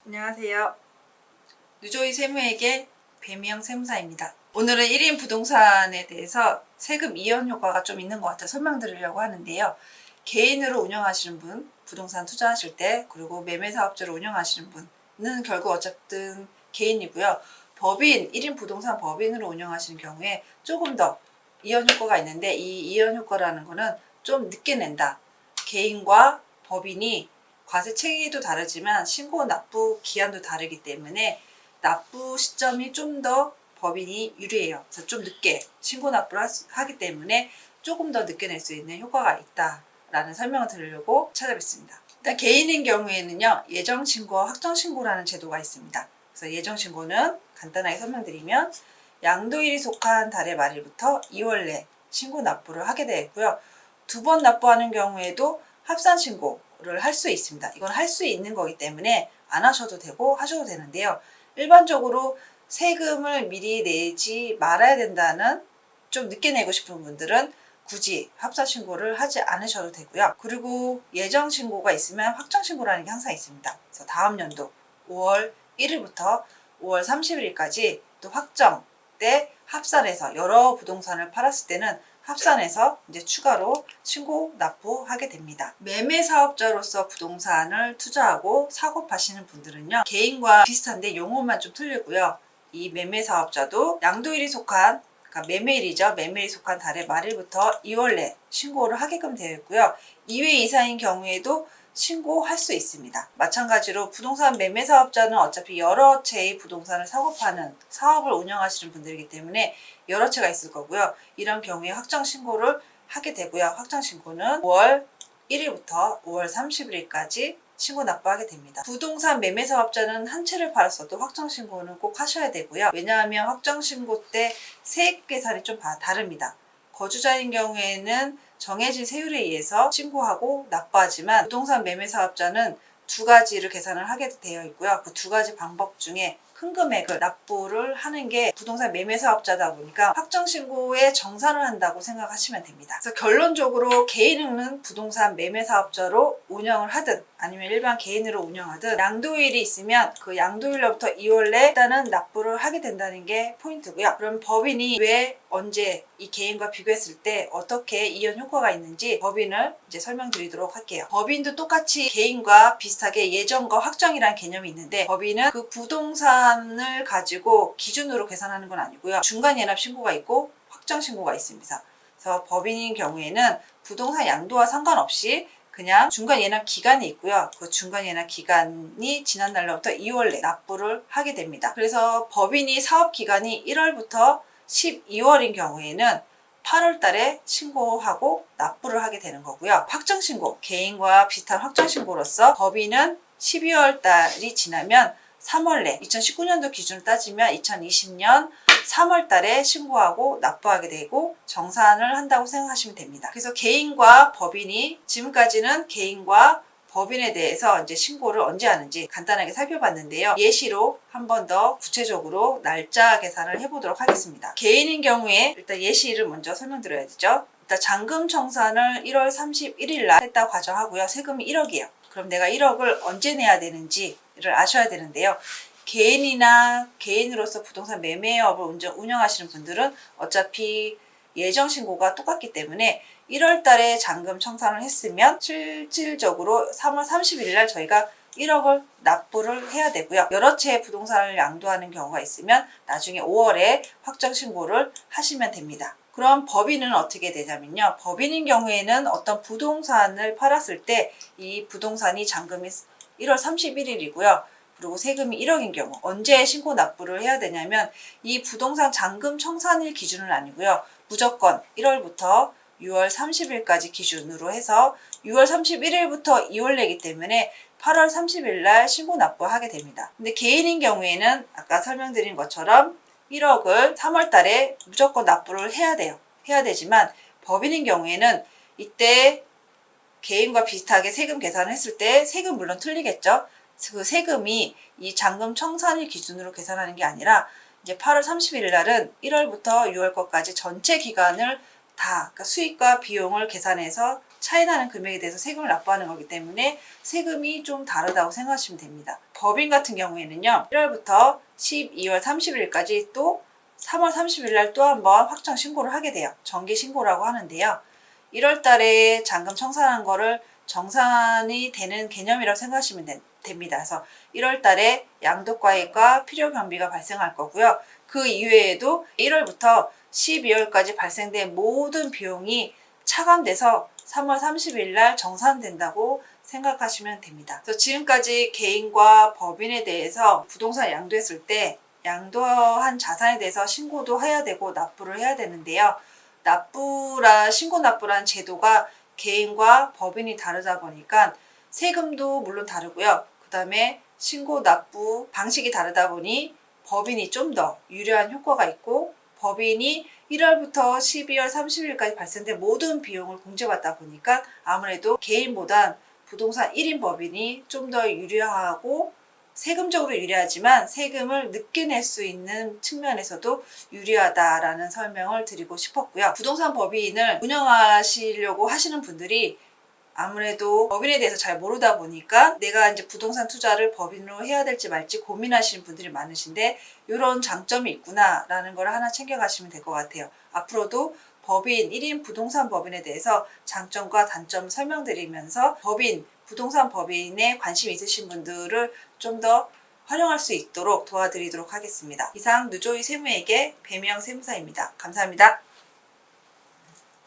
안녕하세요. 누조이 세무에게 배미영 세무사입니다. 오늘은 1인 부동산에 대해서 세금 이연 효과가 좀 있는 것 같아 설명드리려고 하는데요. 개인으로 운영하시는 분, 부동산 투자하실 때, 그리고 매매사업자로 운영하시는 분은 결국 어쨌든 개인이고요. 법인, 1인 부동산 법인으로 운영하시는 경우에 조금 더 이연 효과가 있는데, 이 이연 효과라는 거는 좀 늦게 낸다. 개인과 법인이 과세 체계도 다르지만 신고 납부 기한도 다르기 때문에 납부 시점이 좀 더 법인이 유리해요. 그래서 좀 늦게 신고 납부를 하기 때문에 조금 더 늦게 낼 수 있는 효과가 있다라는 설명을 드리려고 찾아뵙습니다. 일단 개인인 경우에는요, 예정신고와 확정신고라는 제도가 있습니다. 그래서 예정신고는 간단하게 설명드리면 양도일이 속한 달의 말일부터 2월 내 신고 납부를 하게 되어 있고요. 2번 납부하는 경우에도 합산신고를 할 수 있습니다. 이건 할 수 있는 거기 때문에 안 하셔도 되고 하셔도 되는데요. 일반적으로 세금을 미리 내지 말아야 된다는, 좀 늦게 내고 싶은 분들은 굳이 합산신고를 하지 않으셔도 되고요. 그리고 예정신고가 있으면 확정신고라는 게 항상 있습니다. 그래서 다음 연도 5월 1일부터 5월 30일까지 또 확정 때 합산해서 여러 부동산을 팔았을 때는 합산해서 이제 추가로 신고 납부하게 됩니다. 매매 사업자로서 부동산을 투자하고 사고 파시는 분들은요, 개인과 비슷한데 용어만 좀 틀리고요. 이 매매 사업자도 양도일이 속한, 그러니까 매매일이죠. 매매일이 속한 달의 말일부터 2월 내 신고를 하게끔 되어 있고요. 2회 이상인 경우에도 신고할 수 있습니다. 마찬가지로 부동산 매매 사업자는 어차피 여러 채의 부동산을 사고 파는 사업을 운영하시는 분들이기 때문에 여러 채가 있을 거고요. 이런 경우에 확정 신고를 하게 되고요. 확정 신고는 5월 1일부터 5월 30일까지 신고 납부하게 됩니다. 부동산 매매 사업자는 한 채를 팔았어도 확정 신고는 꼭 하셔야 되고요. 왜냐하면 확정 신고 때 세액 계산이 좀 다릅니다. 거주자인 경우에는 정해진 세율에 의해서 신고하고 납부하지만 부동산 매매 사업자는 두 가지를 계산을 하게 되어 있고요. 그 두 가지 방법 중에 큰 금액을 납부를 하는 게 부동산 매매 사업자다 보니까 확정 신고에 정산을 한다고 생각하시면 됩니다. 그래서 결론적으로 개인은 부동산 매매 사업자로 운영을 하든 아니면 일반 개인으로 운영하든 양도일이 있으면 그 양도일로부터 2월 내 일단은 납부를 하게 된다는 게 포인트고요. 그럼 법인이 왜 언제 이 개인과 비교했을 때 어떻게 이연 효과가 있는지 법인을 이제 설명드리도록 할게요. 법인도 똑같이 개인과 비슷하게 예정과 확정이라는 개념이 있는데, 법인은 그 부동산을 가지고 기준으로 계산하는 건 아니고요. 중간 예납 신고가 있고 확정 신고가 있습니다. 그래서 법인인 경우에는 부동산 양도와 상관없이 그냥 중간 예납 기간이 있고요. 그 중간 예납 기간이 지난 날로부터 2월 내 납부를 하게 됩니다. 그래서 법인이 사업 기간이 1월부터 12월인 경우에는 8월 달에 신고하고 납부를 하게 되는 거고요. 확정 신고, 개인과 비슷한 확정 신고로서 법인은 12월 달이 지나면 3월 내, 2019년도 기준으로 따지면 2020년 3월 달에 신고하고 납부하게 되고 정산을 한다고 생각하시면 됩니다. 그래서 개인과 법인이, 지금까지는 개인과 법인에 대해서 이제 신고를 언제 하는지 간단하게 살펴봤는데요. 예시로 한 번 더 구체적으로 날짜 계산을 해보도록 하겠습니다. 개인인 경우에 일단 예시를 먼저 설명드려야 되죠. 일단 잔금 청산을 1월 31일 날 했다고 가정하고요. 세금이 1억이에요. 그럼 내가 1억을 언제 내야 되는지를 아셔야 되는데요. 개인이나 개인으로서 부동산 매매업을 운영하시는 분들은 어차피 예정신고가 똑같기 때문에 1월 달에 잔금 청산을 했으면 실질적으로 3월 30일 날 저희가 1억을 납부를 해야 되고요. 여러 채의 부동산을 양도하는 경우가 있으면 나중에 5월에 확정 신고를 하시면 됩니다. 그럼 법인은 어떻게 되냐면요. 법인인 경우에는 어떤 부동산을 팔았을 때 이 부동산이 잔금이 1월 31일이고요. 그리고 세금이 1억인 경우 언제 신고 납부를 해야 되냐면, 이 부동산 잔금 청산일 기준은 아니고요. 무조건 1월부터 6월 30일까지 기준으로 해서 6월 31일부터 2월 내기 때문에 8월 30일 날 신고 납부하게 됩니다. 근데 개인인 경우에는 아까 설명드린 것처럼 1억을 3월 달에 무조건 납부를 해야 돼요. 해야 되지만 법인인 경우에는 이때 개인과 비슷하게 세금 계산을 했을 때 세금 물론 틀리겠죠. 그 세금이 이 잔금 청산일 기준으로 계산하는 게 아니라 이제 8월 31일 날은 1월부터 6월 것까지 전체 기간을 다, 그러니까 수익과 비용을 계산해서 차이 나는 금액에 대해서 세금을 납부하는 거기 때문에 세금이 좀 다르다고 생각하시면 됩니다. 법인 같은 경우에는요, 1월부터 12월 30일까지 또 3월 30일 날 또 한 번 확정 신고를 하게 돼요. 정기 신고라고 하는데요. 1월 달에 잔금 청산한 거를 정산이 되는 개념이라고 생각하시면 됩니다. 그래서 1월 달에 양도과액과 필요 경비가 발생할 거고요. 그 이외에도 1월부터 12월까지 발생된 모든 비용이 차감돼서 3월 30일 날 정산된다고 생각하시면 됩니다. 그래서 지금까지 개인과 법인에 대해서 부동산 양도했을 때 양도한 자산에 대해서 신고도 해야 되고 납부를 해야 되는데요. 신고 납부란 제도가 개인과 법인이 다르다 보니까 세금도 물론 다르고요. 그 다음에 신고 납부 방식이 다르다 보니 법인이 좀 더 유리한 효과가 있고, 법인이 1월부터 12월 30일까지 발생된 모든 비용을 공제받다 보니까 아무래도 개인보단 부동산 1인 법인이 좀 더 유리하고, 세금적으로 유리하지만 세금을 늦게 낼 수 있는 측면에서도 유리하다라는 설명을 드리고 싶었고요. 부동산 법인을 운영하시려고 하시는 분들이 아무래도 법인에 대해서 잘 모르다 보니까 내가 이제 부동산 투자를 법인으로 해야 될지 말지 고민하시는 분들이 많으신데, 이런 장점이 있구나라는 걸 하나 챙겨가시면 될 것 같아요. 앞으로도 법인, 1인 부동산 법인에 대해서 장점과 단점 설명드리면서 부동산 법인에 관심 있으신 분들을 좀 더 활용할 수 있도록 도와드리도록 하겠습니다. 이상 누조이 세무에게 배명 세무사입니다. 감사합니다.